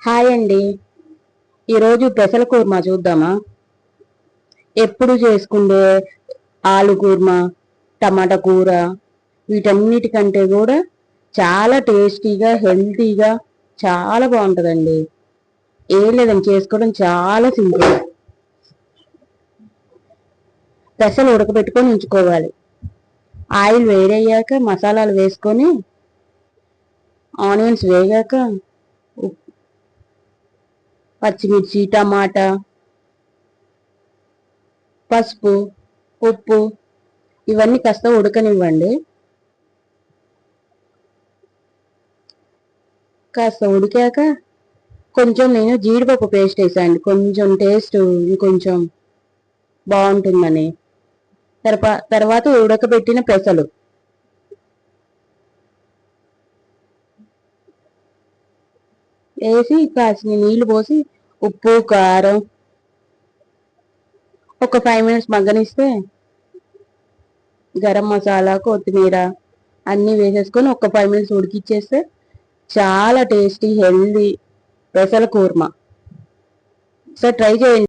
Hi అండి. ఈరోజు పెసల కూర్మా చూద్దామా. ఎప్పుడు చేసుకుండే ఆలు కూర్మా, టమాటా కూర వీటన్నిటికంటే కూడా చాలా టేస్టీగా, హెల్తీగా చాలా బాగుంటుందండి. ఏం లేదండి, చేసుకోవడం చాలా సింపుల్. పెసలు ఉడకబెట్టుకొని ఉంచుకోవాలి. ఆయిల్ వేడయ్యాక మసాలాలు వేసుకొని, ఆనియన్స్ వేగాక పచ్చిమిర్చి, టమాటా, పసుపు, ఉప్పు ఇవన్నీ కాస్త ఉడకనివ్వండి. కాస్త ఉడికాక కొంచెం నేను జీడిపప్పు పేస్ట్ వేసాను, కొంచెం టేస్ట్ ఇంకొంచెం బాగుంటుందని. తర్వాత ఉడకబెట్టిన పెసలు వేసి కాసిన నీళ్లు పోసి ఉప్పు, కారం ఒక 5 minutes మగ్గనిస్తే గరం మసాలా, కొత్తిమీర అన్నీ వేసేసుకొని ఒక 5 minutes ఉడికిచ్చేస్తే చాలా టేస్టీ, హెల్దీ పెసల కూర్మా. సో ట్రై చేయండి.